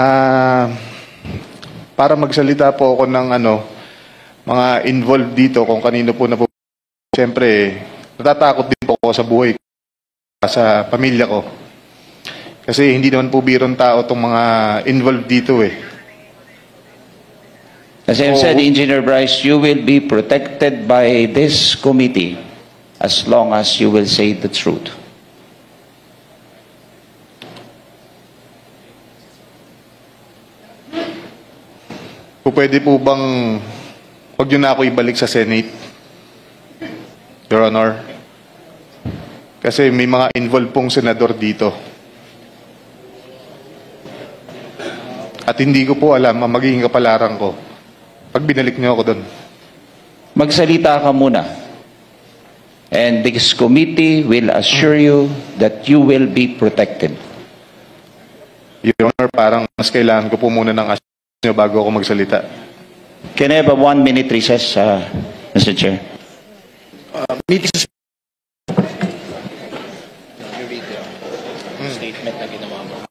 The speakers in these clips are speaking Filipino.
Ah, para magsalita po ako ng mga involved dito kung kanino po na po. Siyempre, natatakot din po ako sa buhay ko, sa pamilya ko. Kasi hindi naman po birong tao itong mga involved dito eh. As I've said, Engineer Bryce, you will be protected by this committee as long as you will say the truth. Pwede po bang huwag nyo na ako ibalik sa Senate, Your Honor? Kasi may mga involved pong senador dito. At hindi ko po alam ang magiging kapalaran ko pag binalik nyo ako doon. Magsalita ka muna. And this committee will assure you that you will be protected. Your Honor, parang mas kailangan ko po muna ng nyo bago ako magsalita. Can I have a 1-minute recess, Mr. Chair? Meeting Statement na ginawa mo.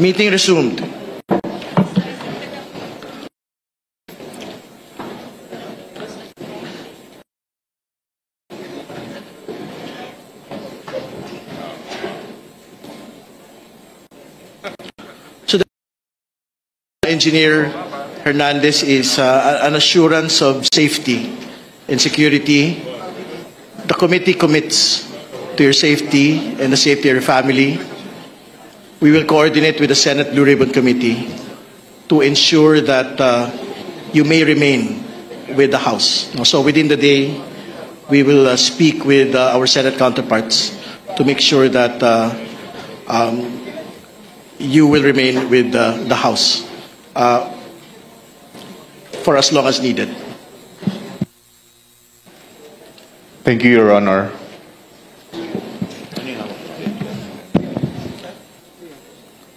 Meeting resumed. So the Engineer Hernandez is an assurance of safety and security. The committee commits to your safety and the safety of your family. We will coordinate with the Senate Blue Ribbon Committee to ensure that you may remain with the House. So within the day, we will speak with our Senate counterparts to make sure that you will remain with the House for as long as needed. Thank you, Your Honor.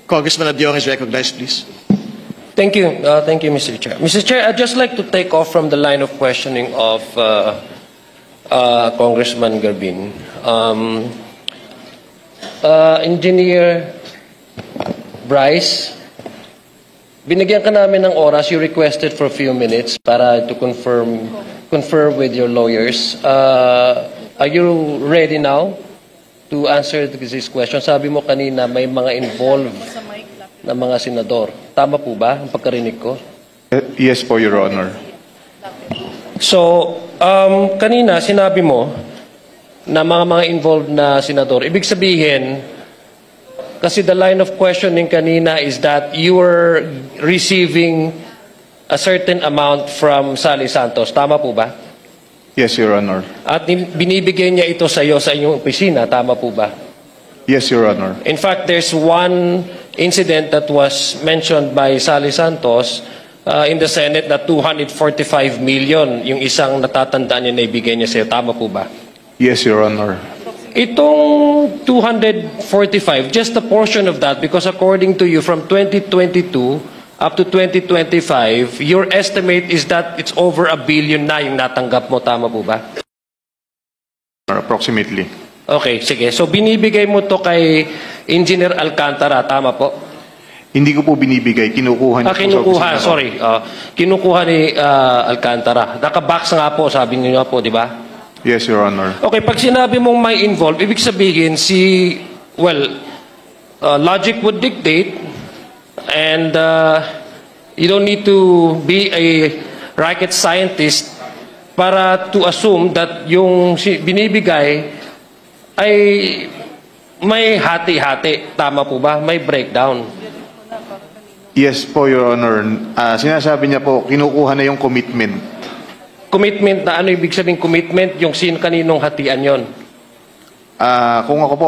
Congressman Abyong is recognized, please. Thank you. Thank you, Mr. Chair. Mr. Chair, I'd just like to take off from the line of questioning of Congressman Garbin. Engineer Bryce, binigyan ka namin ng oras. You requested for a few minutes para to confer with your lawyers. Are you ready now to answer this question? Sabi mo kanina may mga involved na mga senador. Tama po ba ang pagkarinig ko? Yes po, Your Honor. So, kanina sinabi mo na mga involved na senador. Ibig sabihin, kasi the line of questioning kanina is that you were receiving a certain amount from Sally Santos. Tama po ba? Yes, Your Honor. At binibigay niya ito sa iyo sa inyong opisina. Tama po ba? Yes, Your Honor. In fact, there's one incident that was mentioned by Sally Santos in the Senate na 245 million yung isang natatandaan niya na ibigay niya sa iyo. Tama po ba? Yes, Your Honor. Itong 245, just a portion of that, because according to you, from 2022 up to 2025, your estimate is that it's over $1 billion na yung natanggap mo. Tama po ba? Approximately. Okay, sige. So binibigay mo to kay Engineer Alcantara. Tama po? Hindi ko po binibigay. Kinukuha niya po kinukuha, sa opisina ko. sorry. Kinukuha ni Alcantara. Naka-box nga po, sabi niyo po, di ba? Yes, Your Honor. Okay, pag sinabi mong may involved, ibig sabihin logic would dictate and you don't need to be a rocket scientist para to assume that yung binibigay ay may hati-hati. Tama po ba? May breakdown. Yes po, Your Honor. Sinasabi niya po, kinukuha na yung commitment. Commitment na ano ibig sabihin commitment? Yung kaninong hatian yon? Kung ako po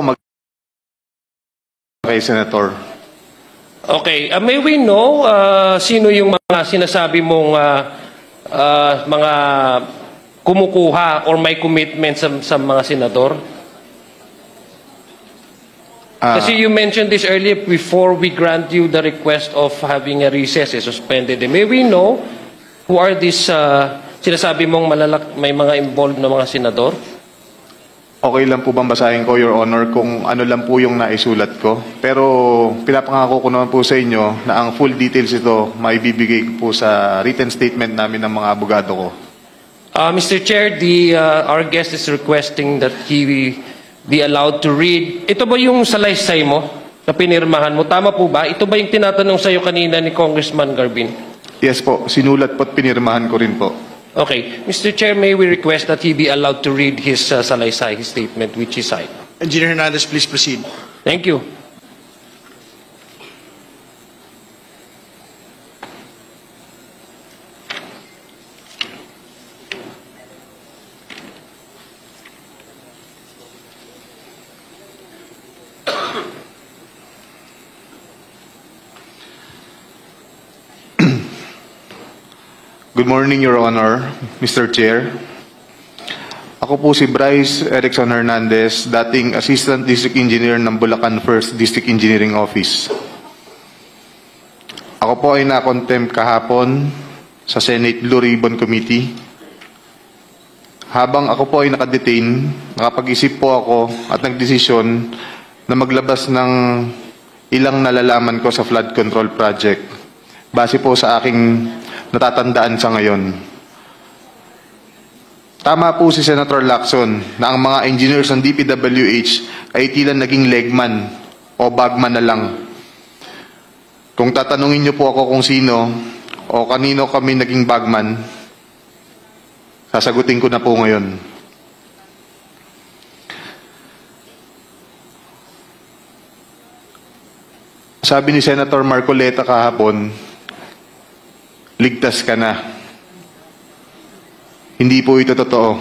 kay Senator. Okay. May we know sino yung mga sinasabi mong mga kumukuha or may commitment sa mga senador? Kasi you mentioned this earlier before we grant you the request of having a recess, suspended. May we know who are these sinasabi mong may mga involved na mga senador? Okay lang po bang basahin ko, Your Honor, kung ano lang po yung naisulat ko? Pero pinapangako ko naman po sa inyo na ang full details ito maibibigay ko po sa written statement namin ng mga abogado ko. Mr. Chair, our guest is requesting that he be allowed to read. Ito ba yung salaysay mo na pinirmahan mo? Tama po ba? Ito ba yung tinatanong sa iyo kanina ni Congressman Garbin? Yes po, sinulat po at pinirmahan ko rin po. Okay. Mr. Chair, may we request that he be allowed to read his salaysay, his statement, which he cite. Engineer Hernandez, please proceed. Thank you. Good morning, Your Honor, Mr. Chair. Ako po si Bryce Erickson Hernandez, dating Assistant District Engineer ng Bulacan 1st District Engineering Office. Ako po ay na-contempt kahapon sa Senate Blue Ribbon Committee. Habang ako po ay nakadetain, nakapag-isip po ako at nagdesisyon na maglabas ng ilang nalalaman ko sa flood control project. Base po sa aking natatandaan sa ngayon. Tama po si Senator Lacson na ang mga engineers ng DPWH ay tila naging legman o bagman na lang. Kung tatanungin niyo po ako kung sino o kanino kami naging bagman, sasagutin ko na po ngayon. Sabi ni Senator Marcoleta kahapon, ligtas ka na. Hindi po ito totoo.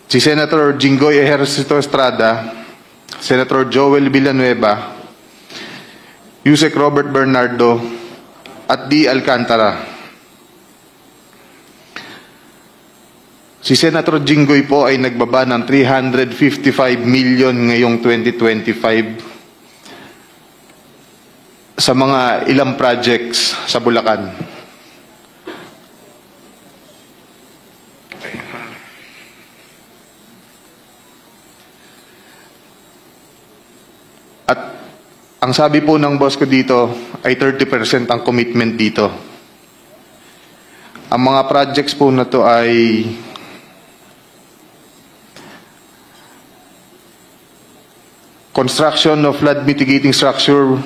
Si Senator Jinggoy Ejercito Estrada, Senator Joel Villanueva, Yusek Robert Bernardo, at D. Alcantara. Si Senator Jinggoy po ay nagbaba ng 355 million ngayong 2025 sa mga ilang projects sa Bulacan. At ang sabi po ng boss ko dito ay 30% ang commitment dito. Ang mga projects po na to ay construction of flood mitigating structure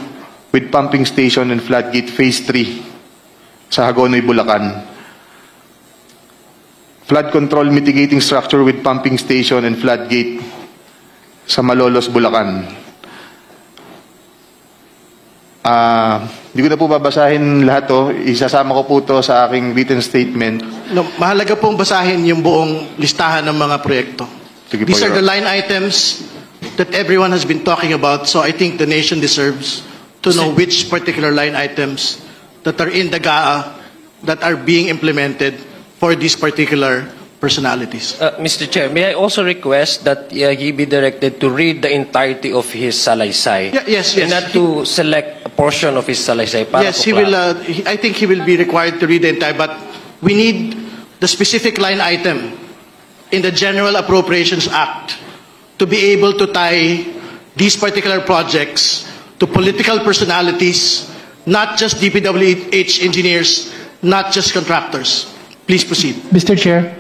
with pumping station and floodgate phase 3 sa Hagonoy, Bulacan. Flood control mitigating structure with pumping station and floodgate sa Malolos, Bulacan. Hindi ko na po babasahin lahat to. Isasama ko po to sa aking written statement. No, mahalaga pong basahin yung buong listahan ng mga proyekto. Sige po, These are Your the line items that everyone has been talking about, so I think the nation deserves to know which particular line items that are in the GAA that are being implemented for these particular personalities. Mr. Chair, may I also request that he be directed to read the entirety of his salaysay? Yes. And not to select a portion of his salaysay. Para Yes, he will. I think he will be required to read the entire, but we need the specific line item in the General Appropriations Act to be able to tie these particular projects to political personalities, not just DPWH engineers, not just contractors. Please proceed. Mr. Chair,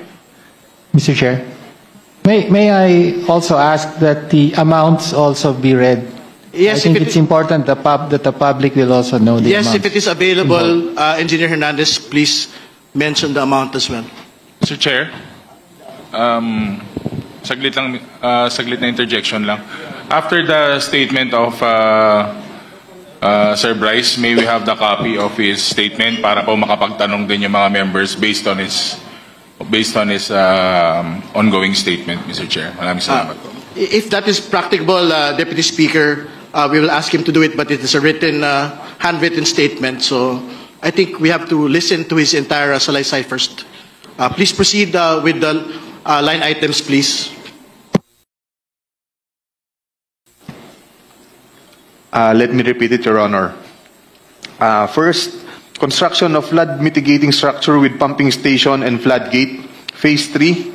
may I also ask that the amounts also be read? Yes, I think if it's important that the public will also know the Yes, amounts. if it is available, Engineer Hernandez, please mention the amount as well. Mr. Chair, saglit na interjection lang. After the statement of Sir Bryce, may we have the copy of his statement para po makapagtanong din yung mga members based on his ongoing statement, Mr. Chair. Maraming salamat po. If that is practicable, Deputy Speaker, we will ask him to do it, but it is a handwritten statement, so I think we have to listen to his entire salaysay first. Please proceed with the line items, please. Let me repeat it, Your Honor. First, construction of flood mitigating structure with pumping station and floodgate, phase 3,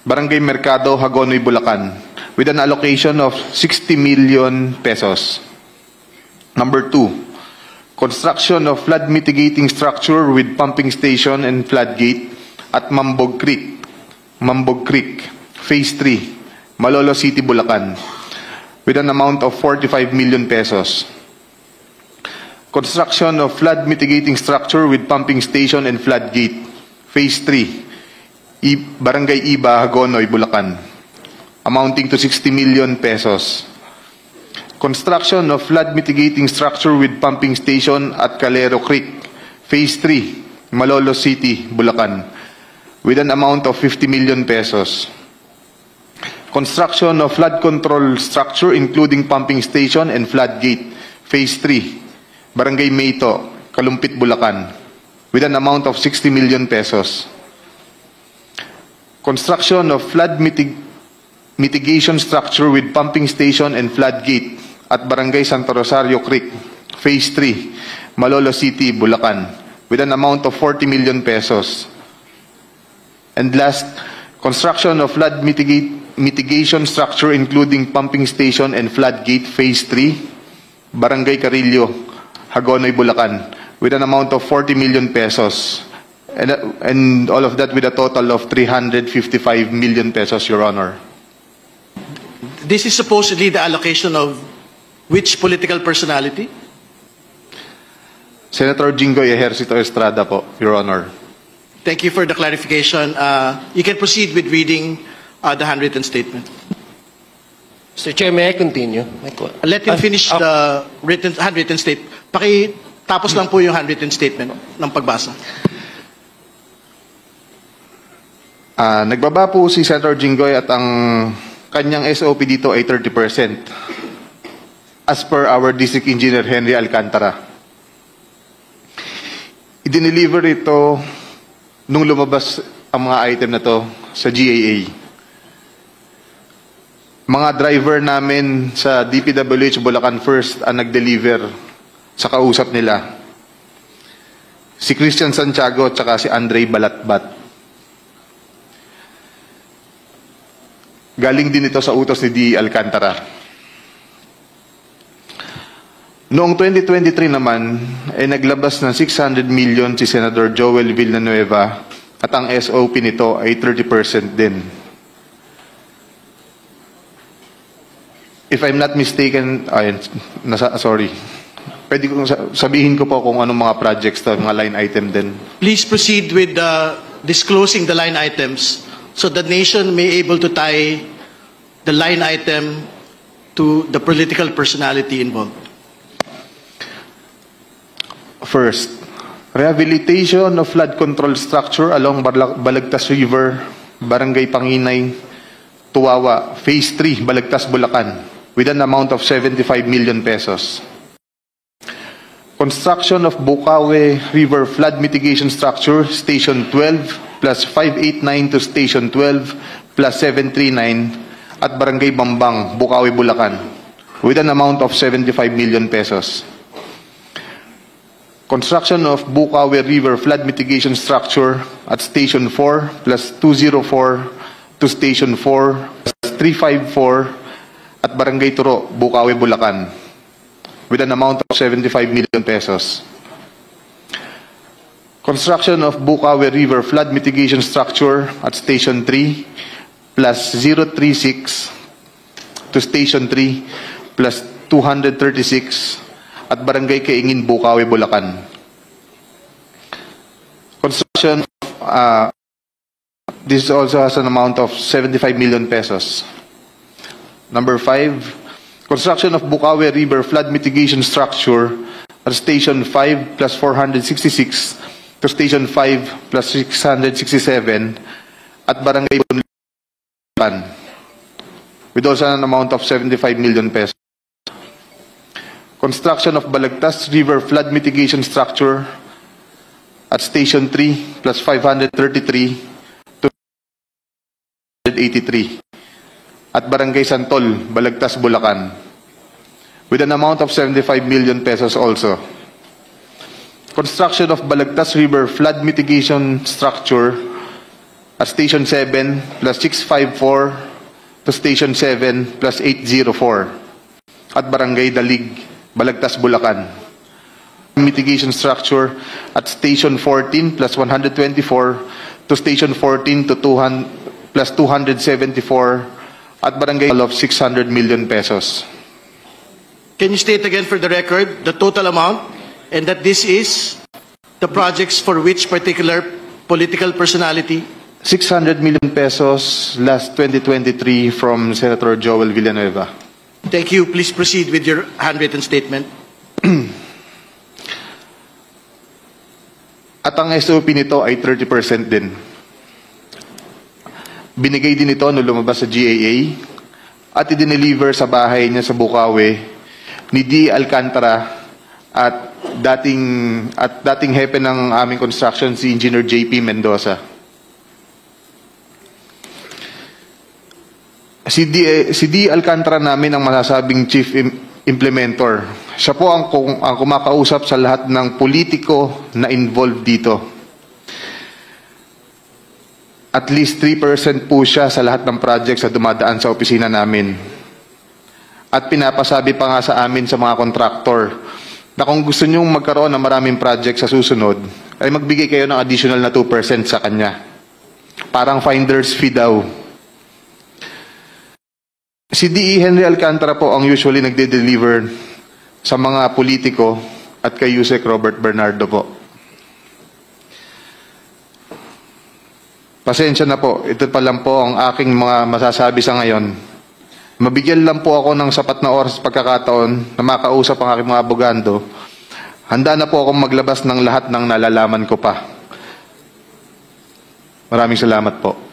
Barangay Mercado, Hagonoy, Bulacan, with an allocation of 60 million pesos. Number 2, construction of flood mitigating structure with pumping station and floodgate at Mambog Creek, phase 3, Malolo City, Bulacan, with an amount of 45 million pesos. Construction of flood mitigating structure with pumping station and floodgate, phase 3, Barangay Iba, Hagonoy, Bulacan, amounting to 60 million pesos. Construction of flood mitigating structure with pumping station at Calero Creek, phase 3, Malolo City, Bulacan, with an amount of 50 million pesos. Construction of flood control structure including pumping station and floodgate, phase 3, Barangay Mayto, Kalumpit, Bulacan, with an amount of 60 million pesos. Construction of flood mitigation structure with pumping station and floodgate at Barangay Santo Rosario Creek, phase 3, Malolo City, Bulacan, with an amount of 40 million pesos. And last, construction of flood mitigation structure including pumping station and floodgate phase 3, Barangay Carillo, Hagonoy, Bulacan, with an amount of 40 million pesos. And all of that with a total of 355 million pesos, Your Honor. This is supposedly the allocation of which political personality? Senator Jinggoy Ejercito Estrada po, Your Honor. Thank you for the clarification. You can proceed with reading the handwritten statement. Mr. Chair, may I continue? Let him finish the handwritten statement. Tapos lang po yung handwritten statement ng pagbasa. Nagbaba po si Senator Jinggoy at ang kanyang SOP dito ay 30%. As per our District Engineer Henry Alcantara. I-deliver ito nung lumabas ang mga item na to sa GAA. Mga driver namin sa DPWH Bulacan First ang nag-deliver sa kausap nila. Si Christian Santiago at saka si Andre Balatbat. Galing din ito sa utos ni D. Alcantara. Noong 2023 naman, ay naglabas ng 600 million si Senator Joel Villanueva at ang SOP nito ay 30% din. If I'm not mistaken, sorry. Pwede kong sabihin ko po kung anong mga projects to, mga line item din. Please proceed with disclosing the line items so the nation may able to tie the line item to the political personality involved. First, rehabilitation of flood control structure along Balagtas River, Barangay Panginay, Tuwawa, Phase 3, Balagtas, Bulacan, with an amount of 75 million pesos. Construction of Bukawe River Flood Mitigation Structure, Station 12, plus 589 to Station 12, plus 739, at Barangay Bambang, Bukawe, Bulacan, with an amount of 75 million pesos. Construction of Bukawe River Flood Mitigation Structure at Station 4 plus 204 to Station 4 plus 354 at Barangay Turo, Bukawe, Bulacan, with an amount of 75 million pesos. Construction of Bukawe River Flood Mitigation Structure at Station 3 plus 036 to Station 3 plus 236 at Barangay Kaingin, Bukawe, Bulacan. Construction, this also has an amount of 75 million pesos. Number 5, construction of Bukawe River Flood Mitigation Structure at Station 5 plus 466 to Station 5 plus 667 at Barangay Bulacan, with also an amount of 75 million pesos. Construction of Balagtas River Flood Mitigation Structure at Station 3 plus 533 to 183 at Barangay Santol, Balagtas, Bulacan, with an amount of 75 million pesos also. Construction of Balagtas River Flood Mitigation Structure at Station 7 plus 654 to Station 7 plus 804 at Barangay Dalig, Balagtas, Bulacan. Mitigation structure at Station 14 plus 124 to Station 14 to 200 plus 274 at Barangay of 600 million pesos. Can you state again for the record the total amount and that this is the projects for which particular political personality? 600 million pesos last 2023 from Senator Joel Villanueva. Thank you. Please proceed with your handwritten statement. At ang SOP nito ay 30% din. Binigay din ito nung lumabas sa GAA at i-deliver sa bahay niya sa Bukawe ni D. Alcantara at dating hepe ng aming construction si Engineer JP Mendoza. Si D. Alcantara namin ang masasabing chief implementor. Siya po ang kumakausap sa lahat ng politiko na involved dito. at least 3% po siya sa lahat ng projects na dumadaan sa opisina namin. At pinapasabi pa nga sa amin sa mga kontraktor na kung gusto nyong magkaroon ng maraming project sa susunod, ay magbigay kayo ng additional na 2% sa kanya. Parang finder's fee daw. Si D.E. Henry Alcantara po ang usually nagde-deliver sa mga politiko at kay Yusek Robert Bernardo po. Pasensya na po, ito pa lang po ang aking mga masasabi sa ngayon. Mabigyan lang po ako ng sapat na oras pagkakataon na makausap ang aking mga abogado. Handa na po akong maglabas ng lahat ng nalalaman ko pa. Maraming salamat po.